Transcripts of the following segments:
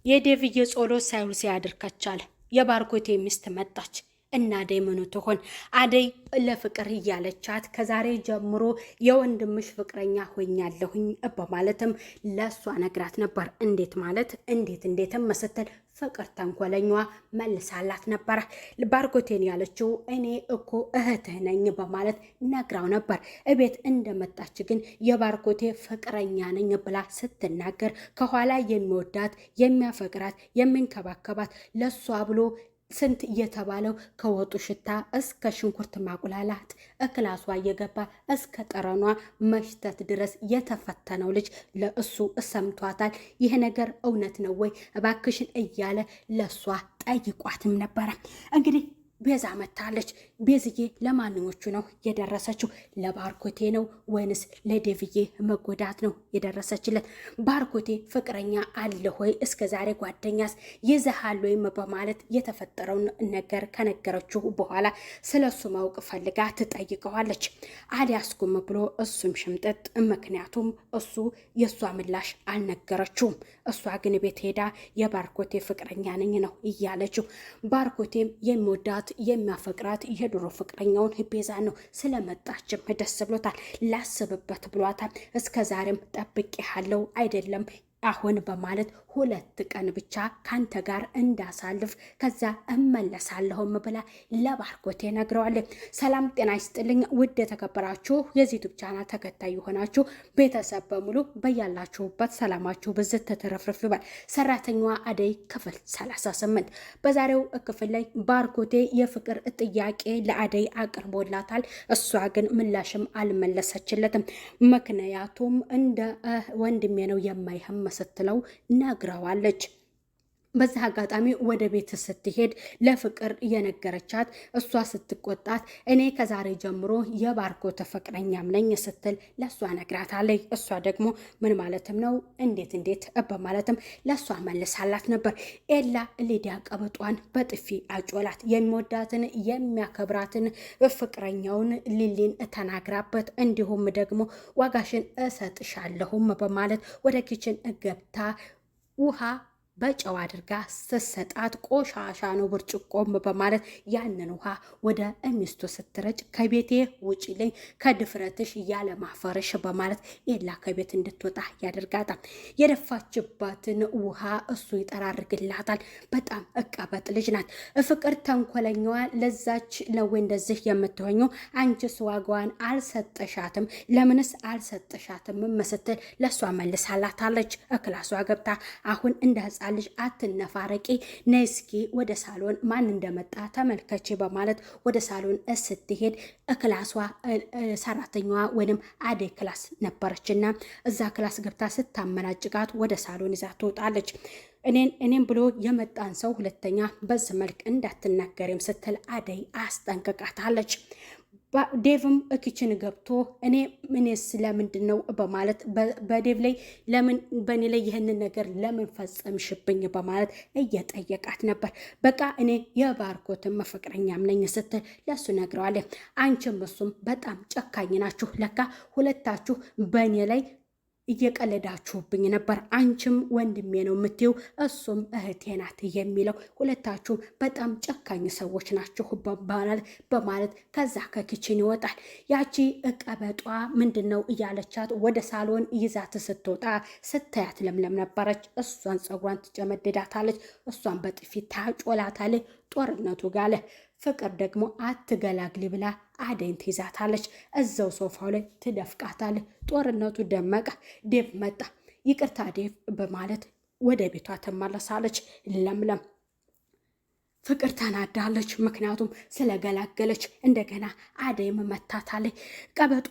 የዴቭዬ ጸሎት ሳይውል ሲያድር ከቻለ የባርኮቴ ሚስት መጣች እና አደይ ምኑ ትሆን? አደይ ለፍቅር እያለቻት ከዛሬ ጀምሮ የወንድምሽ ፍቅረኛ ሆኛለሁኝ በማለትም ለሷ ነግራት ነበር። እንዴት ማለት እንዴትም መስተል ፍቅር ተንኮለኛዋ መልሳላት ነበረ። ባርኮቴን ያለችው እኔ እኮ እህትህ ነኝ በማለት ነግራው ነበር። እቤት እንደመጣች ግን የባርኮቴ ፍቅረኛ ነኝ ብላ ስትናገር ከኋላ የሚወዳት የሚያፈቅራት የሚንከባከባት ለሷ ብሎ ስንት እየተባለው ከወጡ ሽታ እስከ ሽንኩርት ማቁላላት እክላሷ እየገባ እስከ ጠረኗ መሽተት ድረስ የተፈተነው ልጅ ለእሱ ሰምቷታል። ይህ ነገር እውነት ነው ወይ እባክሽን እያለ ለሷ ጠይቋትም ነበረ። እንግዲህ ቤዛ መታለች። ቤዝዬ ለማንኞቹ ነው የደረሰችው? ለባርኮቴ ነው ወይንስ ለዴቭዬ መጎዳት ነው የደረሰችለት? ባርኮቴ ፍቅረኛ አለ ሆይ? እስከ ዛሬ ጓደኛስ ይዘሃል ወይም በማለት የተፈጠረውን ነገር ከነገረችው በኋላ ስለሱ ማወቅ ፈልጋ ትጠይቀዋለች። አልያዝኩም ብሎ እሱም ሽምጥጥ። ምክንያቱም እሱ የእሷ ምላሽ አልነገረችውም። እሷ ግን ቤት ሄዳ የባርኮቴ ፍቅረኛ ነኝ ነው እያለችው። ባርኮቴም የሚወዳት የሚያፈቅራት የድሮ ፍቅረኛውን ቤዛን ነው። ስለመጣችም ደስ ብሎታል። ላስብበት ብሏታል። እስከ ዛሬም ጠብቄሃለሁ አይደለም አሁን በማለት 2 ቀን ብቻ ካንተ ጋር እንዳሳልፍ ከዛ እመለሳለሁም ብላ ለባርኮቴ ነግረዋለች። ሰላም ጤና ይስጥልኝ ውድ የተከበራችሁ የዚህ ዩቲዩብ ቻናል ተከታይ የሆናችሁ ቤተሰብ በሙሉ በያላችሁበት ሰላማችሁ ብዝት ተተረፍርፍ ይባል። ሰራተኛዋ አደይ ክፍል 38 በዛሬው ክፍል ላይ ባርኮቴ የፍቅር ጥያቄ ለአደይ አቅርቦላታል። እሷ ግን ምላሽም አልመለሰችለትም። ምክንያቱም እንደ ወንድሜ ነው የማይህም ስትለው ነግረዋለች። በዚህ አጋጣሚ ወደ ቤት ስትሄድ ለፍቅር የነገረቻት እሷ ስትቆጣት እኔ ከዛሬ ጀምሮ የባርኮት ፍቅረኛም ነኝ ስትል ለእሷ ነግራታለች። እሷ ደግሞ ምን ማለትም ነው እንዴት በማለትም ለእሷ መልሳላት ነበር። ኤላ ሊዲያ ቀበጧን በጥፊ አጮላት። የሚወዳትን የሚያከብራትን ፍቅረኛውን ሊሊን ተናግራበት እንዲሁም ደግሞ ዋጋሽን እሰጥሻለሁም በማለት ወደ ኪችን ገብታ ውሃ በጨው አድርጋ ስትሰጣት ቆሻሻ ነው ብርጭቆም በማለት ያንን ውሃ ወደ ሚስቱ ስትረጭ ከቤቴ ውጪ ላይ ከድፍረትሽ ያለ ማፈረሽ በማለት ኤላ ከቤት እንድትወጣ ያደርጋታል። የደፋችባትን ውሃ እሱ ይጠራርግላታል። በጣም እቀበጥ ልጅ ናት። ፍቅር ተንኮለኛዋ ለዛች ለወ እንደዚህ የምትሆኘው አንቺስ ዋጋዋን አልሰጠሻትም፣ ለምንስ አልሰጠሻትም ስትል ለእሷ መልሳላታለች። ክላሷ ገብታ አሁን እንደ ልጅ አትነፋረቂ፣ ነይ እስኪ ወደ ሳሎን ማን እንደመጣ ተመልከች በማለት ወደ ሳሎን ስትሄድ ክላሷ ሰራተኛዋ ወይም አደይ ክላስ ነበረችና እዛ ክላስ ገብታ ስታመናጭቃት ወደ ሳሎን ይዛ ትወጣለች። እኔም ብሎ የመጣን ሰው ሁለተኛ በዚህ መልክ እንዳትናገሪም ስትል አደይ አስጠንቅቃታለች። ዴቭም ኪችን ገብቶ እኔስ ለምንድን ነው በማለት በዴቭ ላይ ለምን በእኔ ላይ ይህንን ነገር ለምን ፈጸምሽብኝ በማለት እየጠየቃት ነበር። በቃ እኔ የባርኮትም ፍቅረኛም ነኝ ስትል ለሱ ነግረዋለን። አንቺም እሱም በጣም ጨካኝ ናችሁ፣ ለካ ሁለታችሁ በእኔ ላይ እየቀለዳችሁብኝ ነበር። አንቺም ወንድሜ ነው የምትይው እሱም እህቴ ናት የሚለው ሁለታችሁ በጣም ጨካኝ ሰዎች ናችሁ በማለት ከዛ ከኪችን ይወጣል። ያቺ ቀበጧ ምንድን ነው እያለቻት ወደ ሳሎን ይዛት ስትወጣ ስታያት ለምለም ነበረች። እሷን ፀጉሯን ትጨመድዳታለች። እሷን በጥፊ ታጮላታለች። ጦርነቱ ጋለ። ፍቅር ደግሞ አትገላግሊ ብላ አደይን ትይዛታለች። እዛው ሶፋው ላይ ትደፍቃታለች። ጦርነቱ ደመቀ። ዴቭ መጣ። ይቅርታ ዴቭ በማለት ወደ ቤቷ ትመለሳለች። ለምለም ፍቅር ተናዳለች። ምክንያቱም ስለገላገለች። እንደገና አደይም መታታለች። ቀበጧ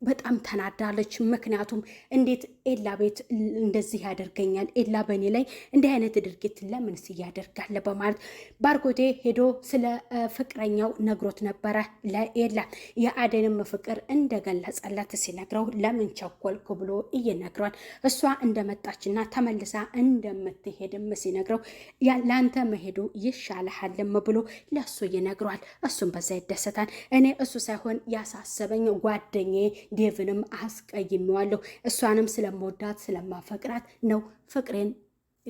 በጣም ተናዳለች። ምክንያቱም እንዴት ኤላ ቤት እንደዚህ ያደርገኛል? ኤላ በእኔ ላይ እንዲህ አይነት ድርጊት ለምንስ ያደርጋል? በማለት ባርኮቴ ሄዶ ስለ ፍቅረኛው ነግሮት ነበረ ለኤላ። የአደንም ፍቅር እንደገለጸለት ሲነግረው ለምን ቸኮልኩ ብሎ እየነግሯል። እሷ እንደመጣችና ተመልሳ እንደምትሄድም ሲነግረው ለአንተ መሄዱ ይሻልሃልም ብሎ ለእሱ ይነግሯል። እሱም በዛ ይደሰታል። እኔ እሱ ሳይሆን ያሳሰበኝ ጓደኛዬ ዴቭንም አስቀይሜዋለሁ። እሷንም ስለምወዳት ስለማፈቅራት ነው ፍቅሬን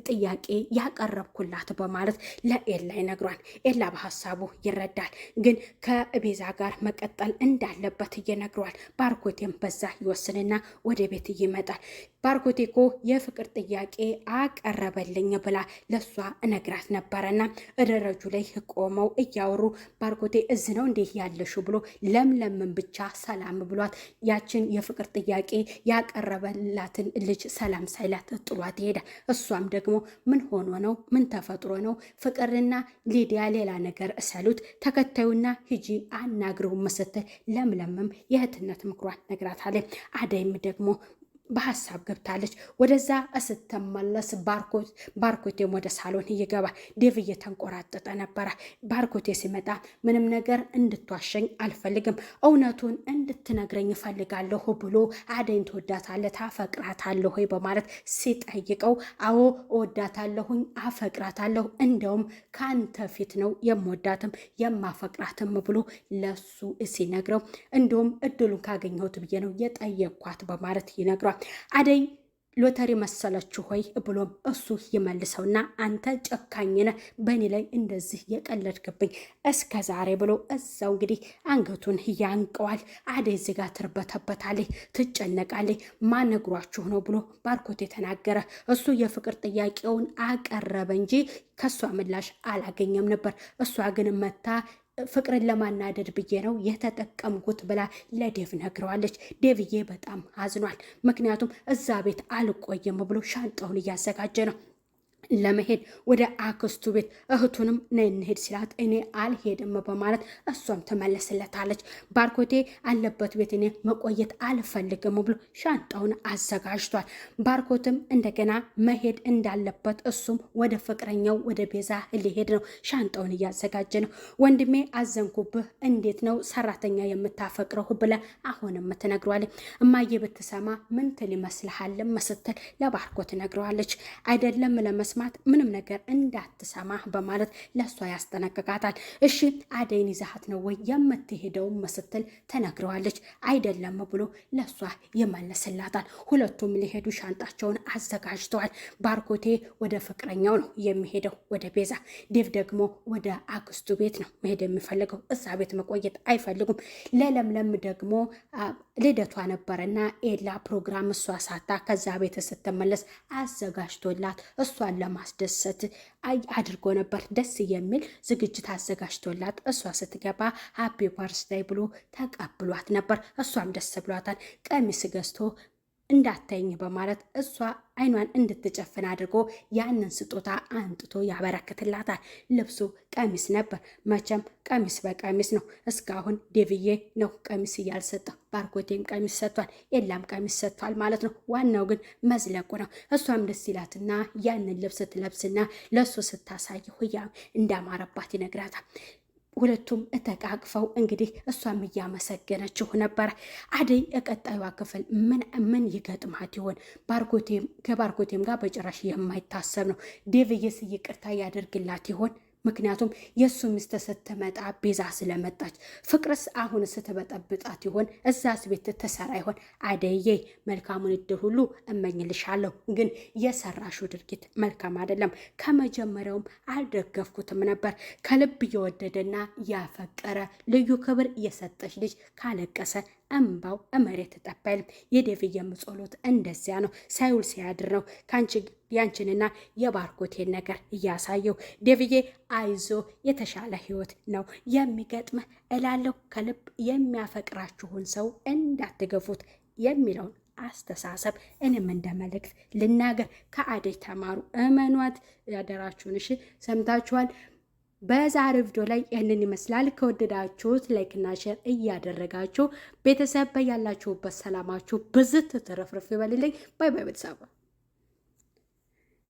ጥያቄ ያቀረብኩላት በማለት ለኤላ ይነግሯል። ኤላ በሀሳቡ ይረዳል፣ ግን ከቤዛ ጋር መቀጠል እንዳለበት ይነግረዋል። ባርኮቴም በዛ ይወስንና ወደ ቤት ይመጣል። ባርኮቴ እኮ የፍቅር ጥያቄ አቀረበልኝ ብላ ለሷ እነግራት ነበረና ደረጁ ላይ ቆመው እያወሩ ባርኮቴ እዚ ነው እንዴ ያለሹ ብሎ ለምለምን ብቻ ሰላም ብሏት ያችን የፍቅር ጥያቄ ያቀረበላትን ልጅ ሰላም ሳይላት ጥሏት ይሄዳል። እሷም ደግሞ ምን ሆኖ ነው? ምን ተፈጥሮ ነው? ፍቅርና ሊዲያ ሌላ ነገር እሰሉት፣ ተከታዩና ሂጂ አናግረው ስትል ለምለምም የእህትነት ምክሯን ነግራታለች። አደይም ደግሞ በሀሳብ ገብታለች። ወደዛ ስትመለስ ባርኮቴም ወደ ሳሎን ይገባል። ዴቭ እየተንቆራጠጠ ነበረ። ባርኮቴ ሲመጣ ምንም ነገር እንድትዋሸኝ አልፈልግም፣ እውነቱን እንድትነግረኝ እፈልጋለሁ ብሎ አደይን ትወዳታለህ፣ ታፈቅራታለሁ ወይ በማለት ሲጠይቀው አዎ እወዳታለሁኝ፣ አፈቅራታለሁ፣ እንደውም ከአንተ ፊት ነው የምወዳትም የማፈቅራትም ብሎ ለሱ ሲነግረው እንደውም እድሉን ካገኘሁት ብዬ ነው የጠየኳት በማለት ይነግረዋል። አደይ ሎተሪ መሰለችሁ ሆይ ብሎም እሱ ይመልሰውና አንተ ጨካኝ ነህ፣ በእኔ ላይ እንደዚህ የቀለድክብኝ እስከ ዛሬ ብሎ እዛው እንግዲህ አንገቱን ያንቀዋል። አደይ እዚህ ጋር ትርበተበታለች፣ ትጨነቃለች። ማን ነግሯችሁ ነው ብሎ ባርኮቴ ተናገረ። እሱ የፍቅር ጥያቄውን አቀረበ እንጂ ከሷ ምላሽ አላገኘም ነበር። እሷ ግን መታ ፍቅርን ለማናደድ ብዬ ነው የተጠቀምኩት ብላ ለዴቭ ነግረዋለች። ዴቭዬ በጣም አዝኗል። ምክንያቱም እዛ ቤት አልቆየም ብሎ ሻንጣውን እያዘጋጀ ነው ለመሄድ ወደ አክስቱ ቤት። እህቱንም ነይ እንሄድ ሲላት እኔ አልሄድም በማለት እሷም ትመለስለታለች። ባርኮቴ አለበት ቤት እኔ መቆየት አልፈልግም ብሎ ሻንጣውን አዘጋጅቷል። ባርኮትም እንደገና መሄድ እንዳለበት እሱም ወደ ፍቅረኛው ወደ ቤዛ ሊሄድ ነው። ሻንጣውን እያዘጋጀ ነው። ወንድሜ አዘንኩብህ፣ እንዴት ነው ሰራተኛ የምታፈቅረው ብለ አሁንም ትነግረዋለች። እማዬ ብትሰማ ምን ትል ይመስልሃል ስትል ለባርኮት ነግረዋለች። አይደለም ለመስማት ምንም ነገር እንዳትሰማ በማለት ለሷ ያስጠነቅቃታል። እሺ አደይን ይዛሃት ነው ወይ የምትሄደው ስትል ተነግረዋለች። አይደለም ብሎ ለሷ ይመለስላታል። ሁለቱም ሊሄዱ ሻንጣቸውን አዘጋጅተዋል። ባርኮቴ ወደ ፍቅረኛው ነው የሚሄደው ወደ ቤዛ። ዴቭ ደግሞ ወደ አክስቱ ቤት ነው መሄድ የሚፈልገው። እዛ ቤት መቆየት አይፈልጉም። ለለምለም ደግሞ ልደቷ ነበረና ኤላ ፕሮግራም እሷ ሳታ ከዛ ቤት ስትመለስ አዘጋጅቶላት እሷን ለማስደሰት አድርጎ ነበር። ደስ የሚል ዝግጅት አዘጋጅቶላት እሷ ስትገባ ሃፒ ባርስዳይ ብሎ ተቀብሏት ነበር። እሷም ደስ ብሏታል። ቀሚስ ገዝቶ እንዳታይኝ በማለት እሷ አይኗን እንድትጨፍን አድርጎ ያንን ስጦታ አንጥቶ ያበረክትላታል። ልብሱ ቀሚስ ነበር። መቼም ቀሚስ በቀሚስ ነው። እስካሁን ዴቭዬ ነው ቀሚስ እያልሰጠው፣ ባርኮቴም ቀሚስ ሰጥቷል፣ ኤላም ቀሚስ ሰጥቷል ማለት ነው። ዋናው ግን መዝለቁ ነው። እሷም ደስ ይላትና ያንን ልብስ ትለብስና ለእሱ ስታሳይ ሁያ እንዳማረባት ይነግራታል። ሁለቱም ተቃቅፈው እንግዲህ እሷም እያመሰገነችው ነበረ። አደይ ቀጣዩዋ ክፍል ምን ይገጥማት ይሆን? ከባርኮቴም ጋር በጭራሽ የማይታሰብ ነው። ዴቭዬስ ይቅርታ ያደርግላት ይሆን? ምክንያቱም የእሱ ሚስት ስትመጣ ቤዛ ስለመጣች። ፍቅርስ አሁን ስትበጠብጣት ይሆን? እዛስ ቤት ትሰራ ይሆን? አደዬ መልካሙን እድል ሁሉ እመኝልሻለሁ፣ ግን የሰራሽው ድርጊት መልካም አይደለም። ከመጀመሪያውም አልደገፍኩትም ነበር። ከልብ እየወደደና ያፈቀረ ልዩ ክብር የሰጠች ልጅ ካለቀሰ እንባው መሬት ተጠባይልም። የዴቭዬም ጸሎት እንደዚያ ነው። ሳይውል ሲያድር ነው ያንቺንና የባርኮቴን ነገር እያሳየው። ዴቭዬ አይዞ፣ የተሻለ ህይወት ነው የሚገጥመህ እላለሁ። ከልብ የሚያፈቅራችሁን ሰው እንዳትገፉት የሚለውን አስተሳሰብ እኔም እንደ መልእክት ልናገር። ከአደይ ተማሩ፣ እመኗት፣ ያደራችሁን። እሺ ሰምታችኋል። በዛሬ ቪዲዮ ላይ ይህንን ይመስላል። ከወደዳችሁት ላይክና ሼር እያደረጋችሁ ቤተሰብ ያላችሁበት ሰላማችሁ ብዝት ትረፍርፍ ይበልልኝ። ባይ ባይ ቤተሰብ።